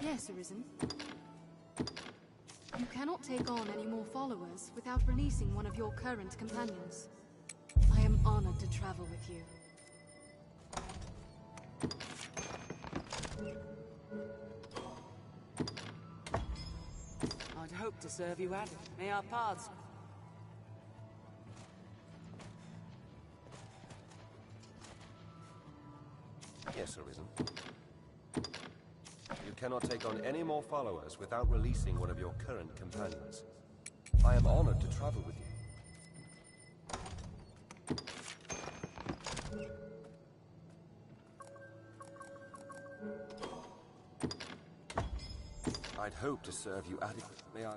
Yes, Arisen. You cannot take on any more followers without releasing one of your current companions. I am honored to travel with you. I'd hoped to serve you, Adam. May our paths... Yes, Arisen. You cannot take on any more followers without releasing one of your current companions. I am honored to travel with you. I'd hope to serve you adequately. May I...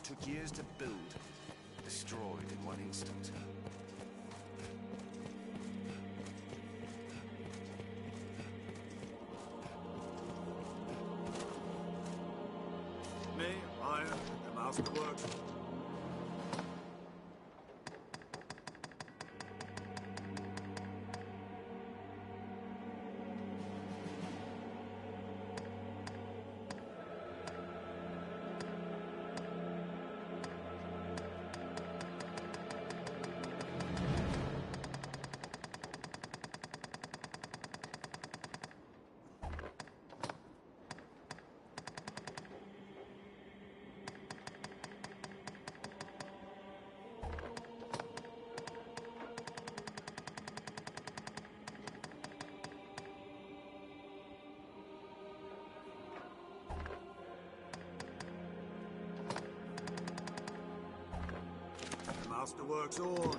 Took years to build, destroyed in one instant. Me, iron, the masterworks. Masterworks on.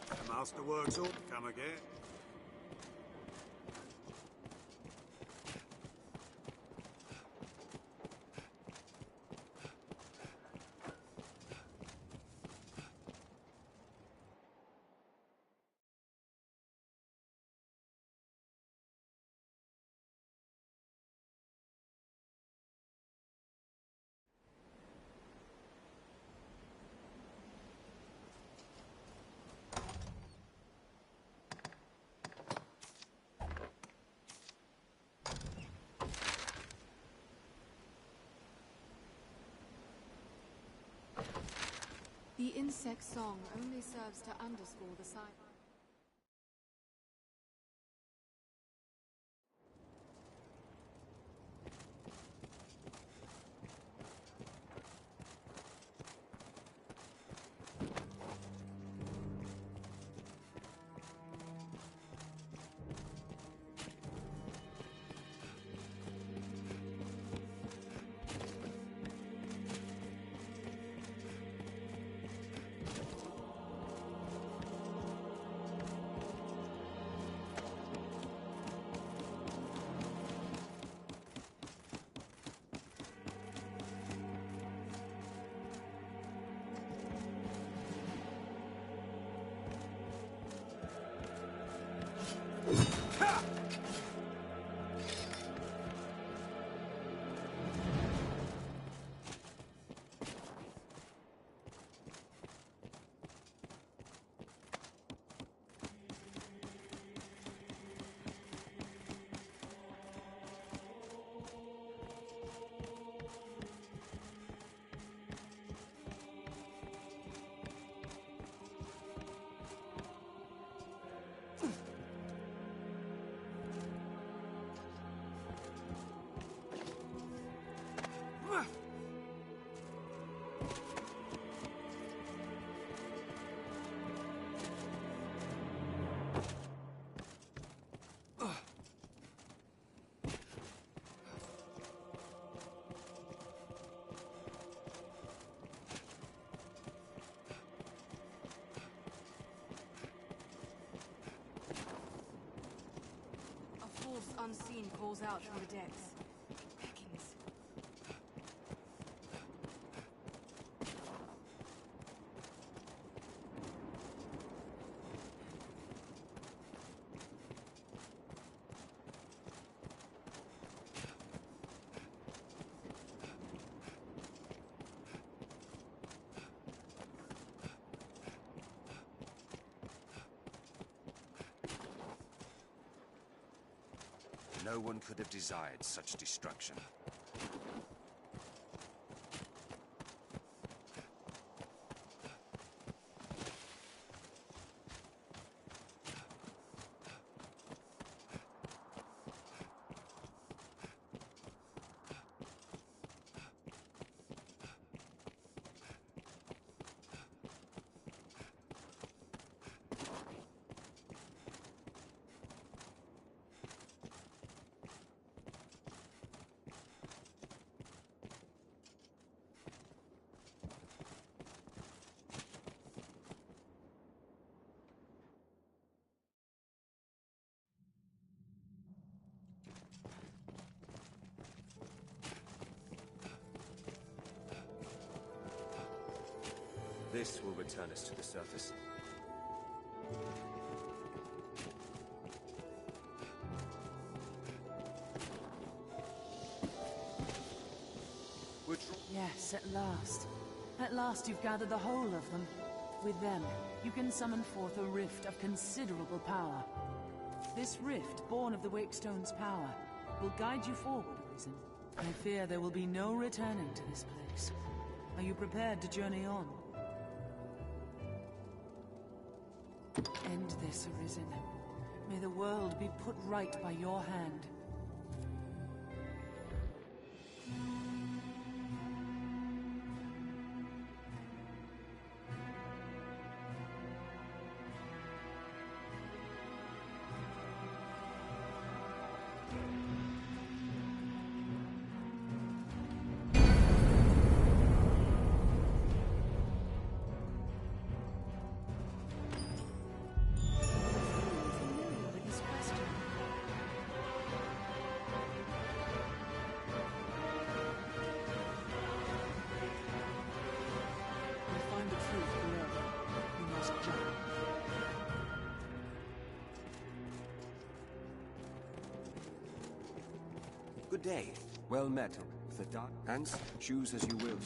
The Masterworks on. Come again. The insect song only serves to underscore the silence. calls out from the depths. Beckons. No one could have desired such destruction. This will return us to the surface. Yes, at last. At last you've gathered the whole of them. With them, you can summon forth a rift of considerable power. This rift, born of the Wakestone's power, will guide you forward, Arisen. I fear there will be no returning to this place. Are you prepared to journey on? End this, Arisen. May the world be put right by your hand. Good day. Well met. The dark hands, choose as you will.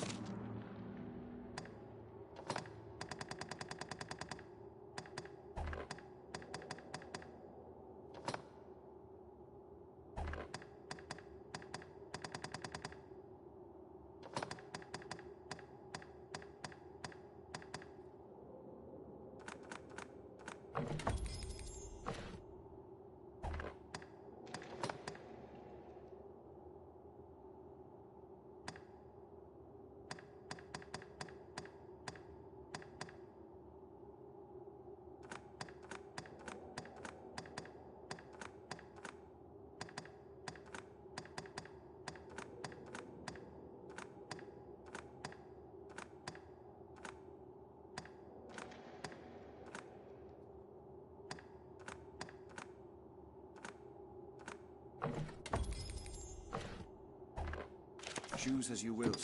Choose as you will.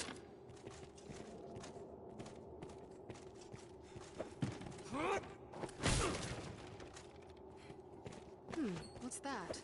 What's that?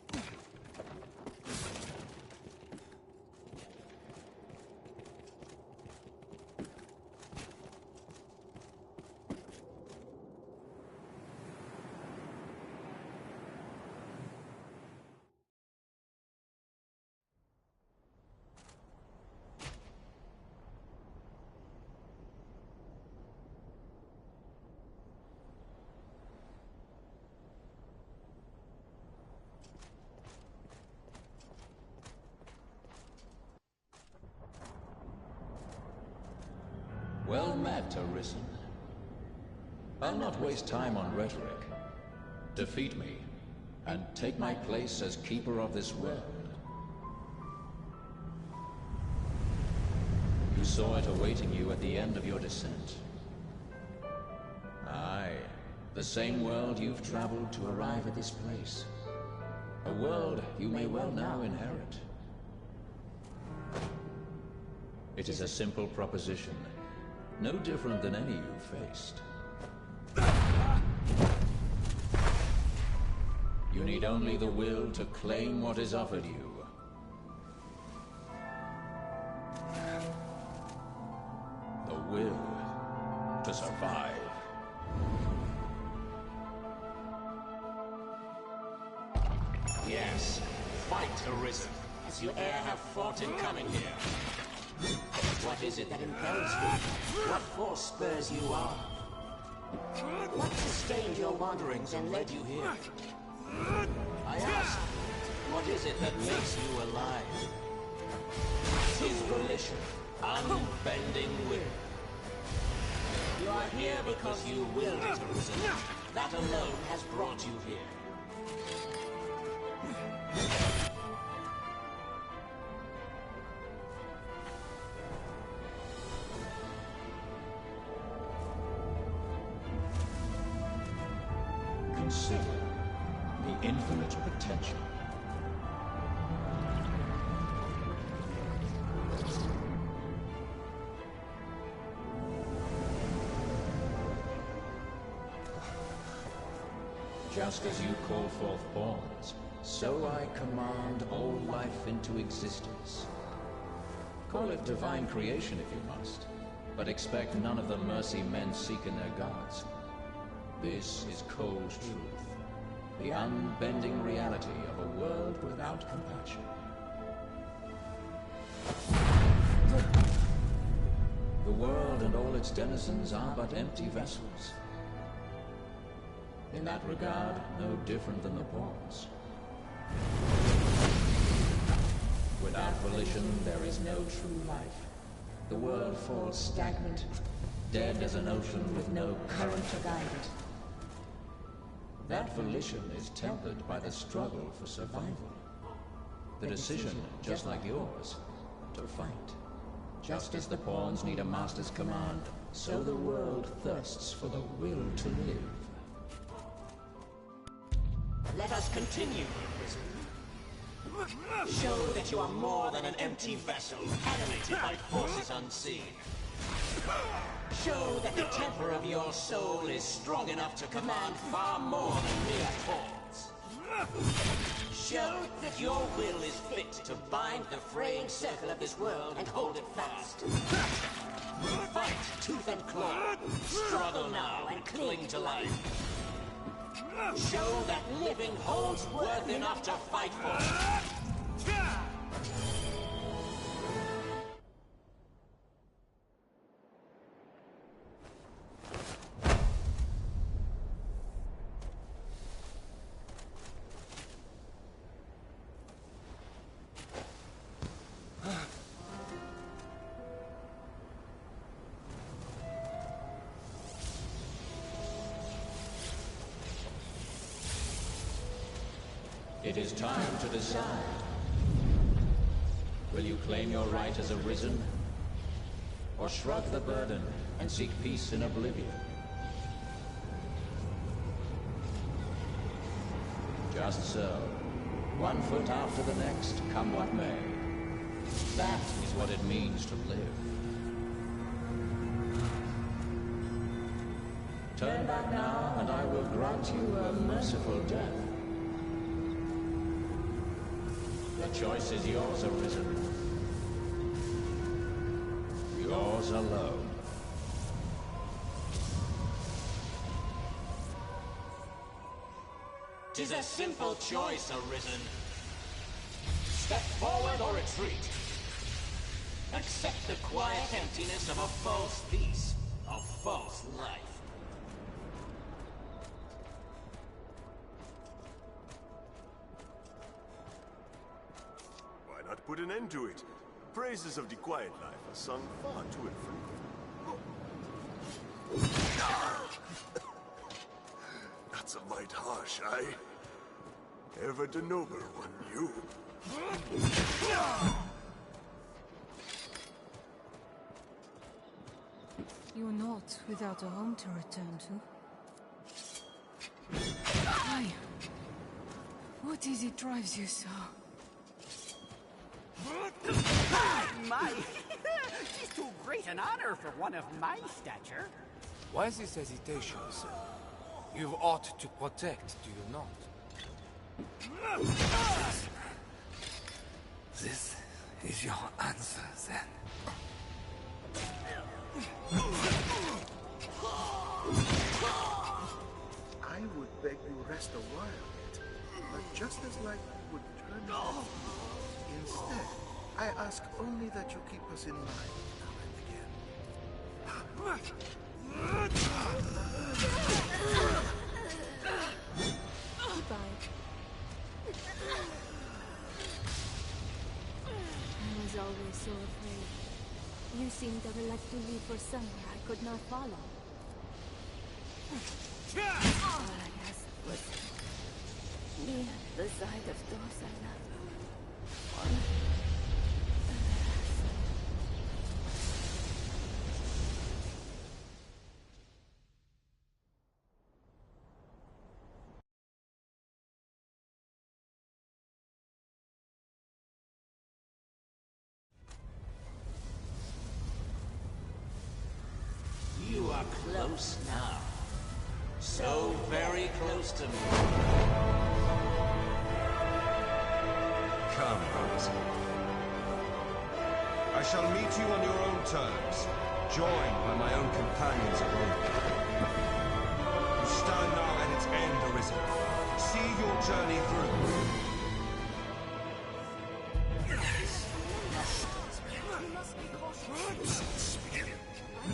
Well met, Arisen. I'll not waste time on rhetoric. Defeat me, and take my place as keeper of this world. You saw it awaiting you at the end of your descent. Aye, the same world you've traveled to arrive at this place. A world you may well now inherit. It is a simple proposition, no different than any you've faced. You need only the will to claim what is offered you. The will to survive. Yes, fight, Arisen, as you e'er have fought in coming here. What is it that impels you? What force spurs you on? What sustained your wanderings and led you here? I ask, what is it that makes you alive? 'Tis volition, unbending will. You are here because you willed it, Arisen. That alone has brought you here. Consider the infinite potential. Just as you call forth pawns, so I command all life into existence. Call it divine creation if you must, but expect none of the mercy men seek in their gods. This is cold truth, the unbending reality of a world without compassion. The world and all its denizens are but empty vessels. In that regard, no different than the pawns. Without volition, there is no true life. The world falls stagnant, dead as an ocean with no current to guide it. That volition is tempered by the struggle for survival. The decision, just like yours, to fight. Just as the pawns need a master's command, so the world thirsts for the will to live. Let us continue, Arisen. Show that you are more than an empty vessel, animated by forces unseen. Show that the temper of your soul is strong enough to command far more than mere pawns. Show that your will is fit to bind the fraying circle of this world and hold it fast. Fight tooth and claw, struggle now and cling to life. Show that living holds worth enough to fight for. It is time to decide. Will you claim your right as Arisen, or shrug the burden and seek peace in oblivion? Just so, one foot after the next, come what may. That is what it means to live. Turn back now, and I will grant you a merciful death. The choice is yours, Arisen. Yours alone. 'Tis a simple choice, Arisen. Step forward or retreat. Accept the quiet emptiness of a false peace, a false life. Put an end to it. Praises of the quiet life are sung far to and fro. That's a mite harsh, aye? Ever the noble one, you. You're not without a home to return to. Why? What What is it drives you so? My, it is too great an honor for one of my stature. Why this hesitation, sir? You've ought to protect, do you not? This is your answer, then. I would beg you rest a while yet, but just as like would turn out. Instead, I ask only that you keep us in mind now and again. Goodbye. I was always so afraid. You seemed ever like to leave for somewhere I could not follow. All I asked was me at the side of those I loved. One and the last. You are close now. So very close to me. Come, Arisen. I shall meet you on your own terms, joined by my own companions of old. You stand now at its end, Arisen. See your journey through.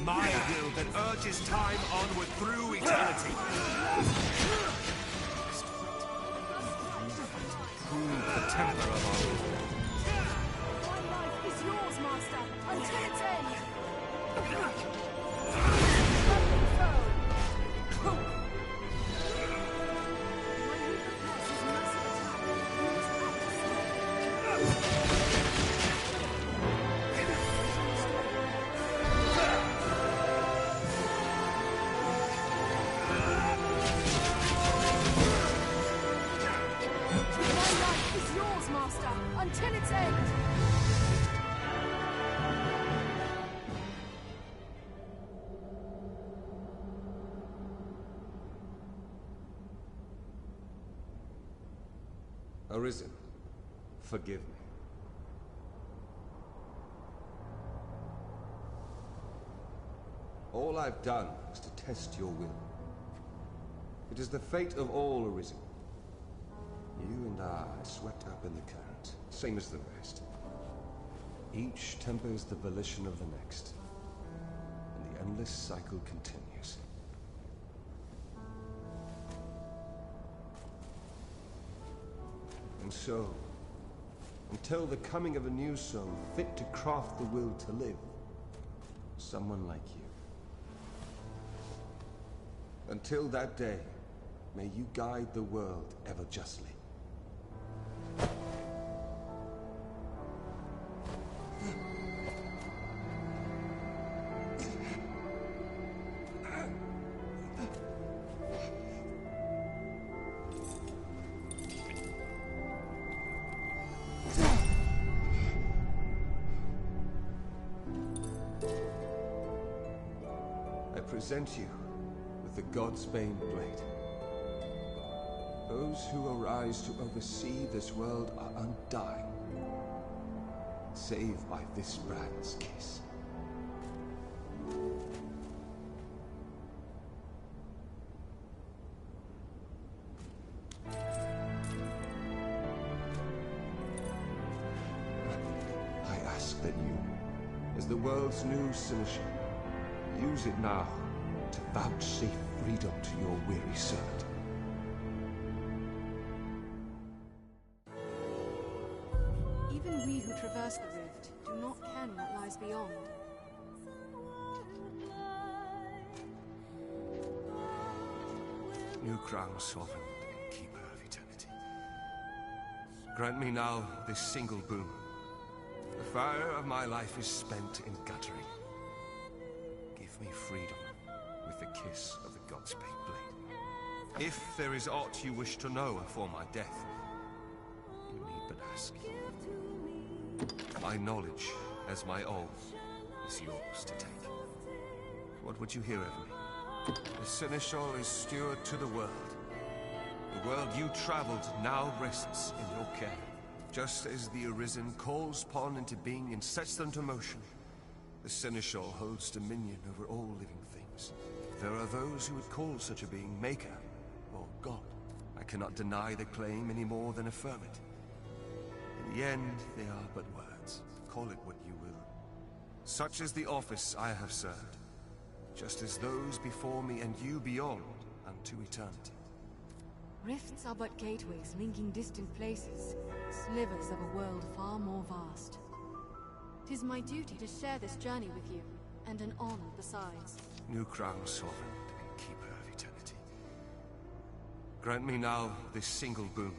My will that urges time onward through eternity. Prove the temper of our will. My life is yours, Master, until its end. Until its end! Arisen, forgive me. All I've done is to test your will. It is the fate of all Arisen. You and I swept up in the current, same as the rest. Each tempers the volition of the next, and the endless cycle continues. And so, until the coming of a new soul fit to craft the will to live, someone like you. Until that day, may you guide the world ever justly. I present you with the Godsbane blade. Those who arise to oversee this world are undying, save by this brand's kiss. I ask that you, as the world's new seneschal, use it now to vouchsafe freedom to your weary servant. Even we who traverse the rift do not ken what lies beyond. New crown sovereign and keeper of eternity. Grant me now this single boon. The fire of my life is spent in guttering. Give me freedom with the kiss of the Godsbane blade. If there is aught you wish to know afore my death, ask. My knowledge, as my own, is yours to take. What would you hear of me? The Seneschal is steward to the world. The world you traveled now rests in your care. Just as the Arisen calls pawn into being and sets them to motion, the Seneschal holds dominion over all living things. There are those who would call such a being Maker or God. I cannot deny the claim any more than affirm it. In the end, they are but words. Call it what you will. Such is the office I have served, just as those before me and you beyond unto eternity. Rifts are but gateways linking distant places, slivers of a world far more vast. 'Tis my duty to share this journey with you, and an honor besides. New crown sovereign and keeper of eternity. Grant me now this single boon.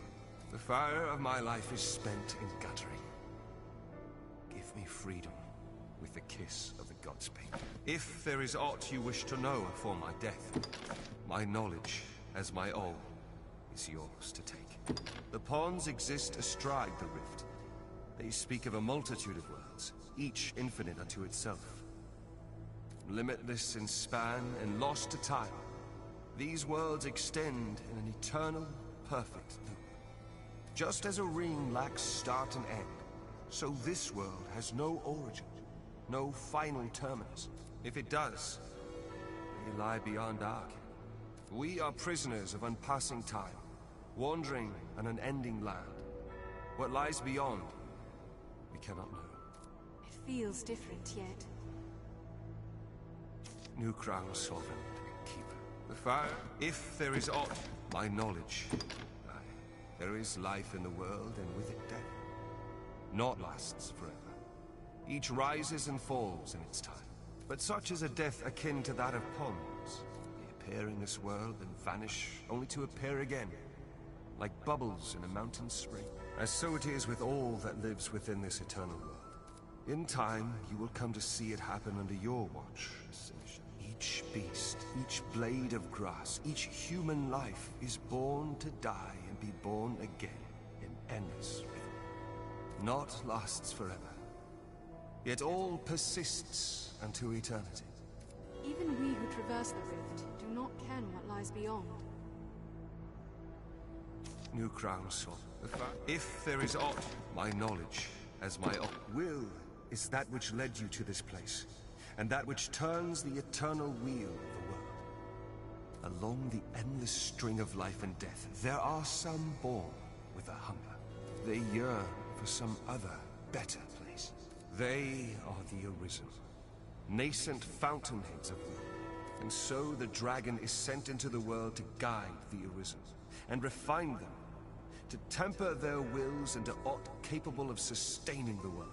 The fire of my life is spent in guttering. Give me freedom with the kiss of the gods' pain. If there is aught you wish to know afore my death, my knowledge, as my own, is yours to take. The pawns exist astride the rift. They speak of a multitude of worlds, each infinite unto itself. Limitless in span and lost to time, these worlds extend in an eternal, perfect loop. Just as a ring lacks start and end, so this world has no origin, no final terminus. If it does, it may lie beyond our ken. We are prisoners of unpassing time, wandering an unending land. What lies beyond, we cannot know. It feels different yet. New crown sovereign and keeper. The fire, if there is aught, my knowledge. Aye, there is life in the world, and with it death. Naught lasts forever. Each rises and falls in its time. But such is a death akin to that of ponds. They appear in this world and vanish, only to appear again, like bubbles in a mountain spring. As so it is with all that lives within this eternal world. In time, you will come to see it happen under your watch. Each beast, each blade of grass, each human life is born to die and be born again in endless rhythm. Naught lasts forever, yet all persists unto eternity. Even we who traverse the rift do not ken what lies beyond. New crown soul. If there is aught, my knowledge, as my own. Will is that which led you to this place, and that which turns the eternal wheel of the world. Along the endless string of life and death, there are some born with a hunger. They yearn for some other, better place. They are the Arisen, nascent fountainheads of will. And so the dragon is sent into the world to guide the Arisen, and refine them, to temper their wills into aught capable of sustaining the world.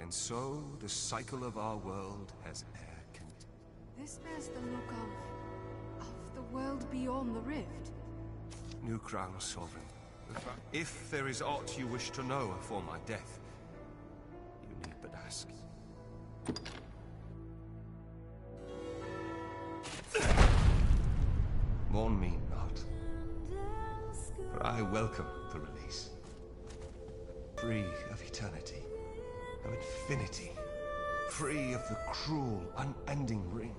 And so the cycle of our world has e'er continued. This bears the look of the world beyond the rift. New crown sovereign. If there is aught you wish to know afore my death, you need but ask. Mourn me not, for I welcome the release. Free of eternity, of infinity, free of the cruel, unending ring.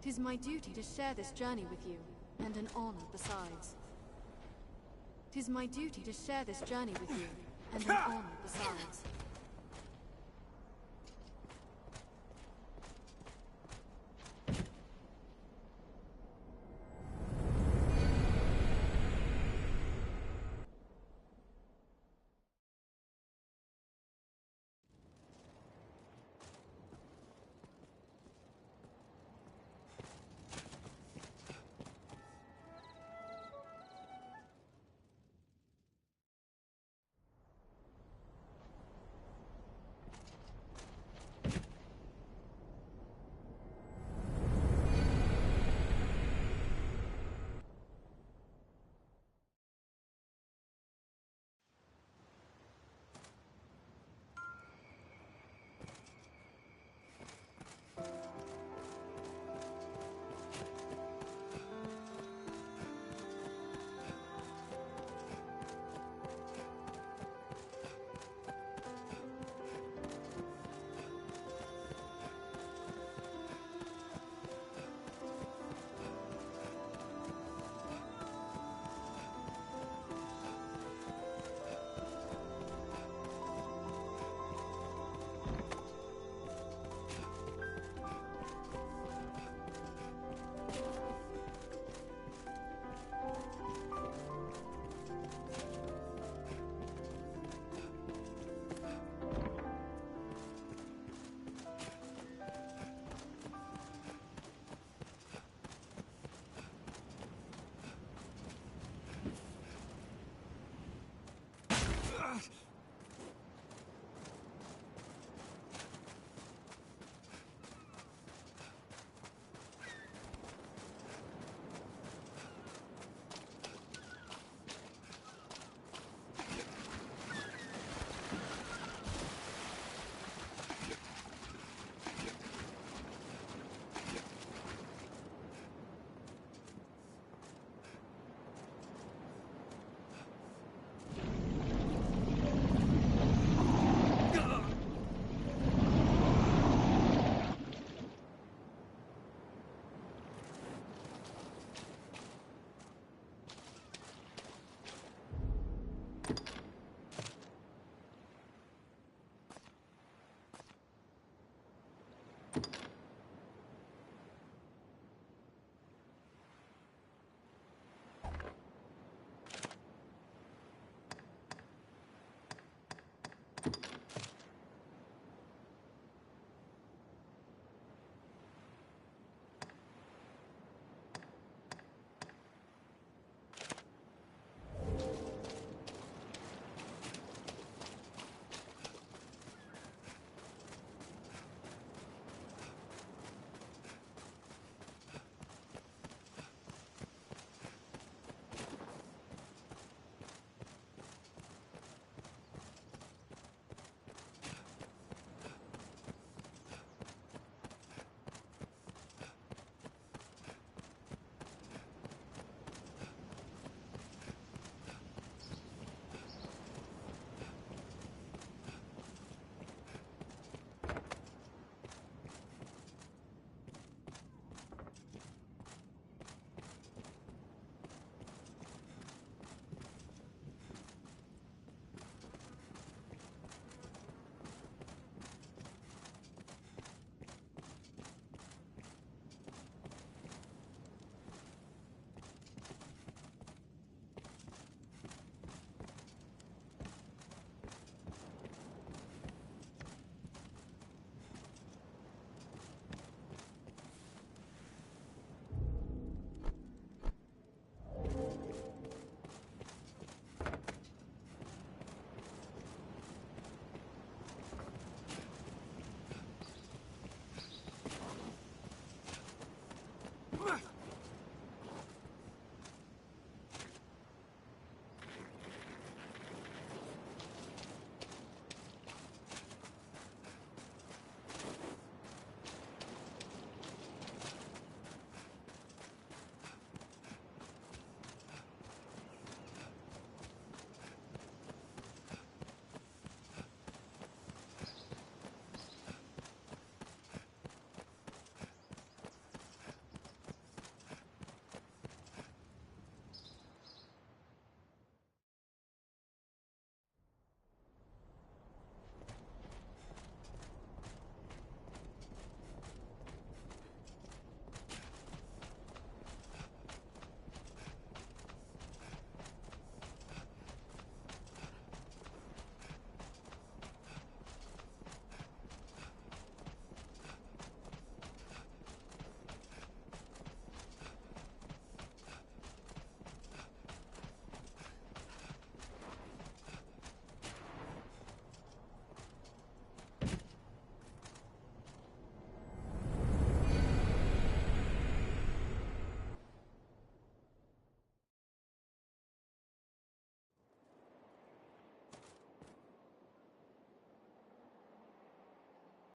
'Tis my duty to share this journey with you, and an honor besides. 'Tis my duty to share this journey with you, and an honor besides.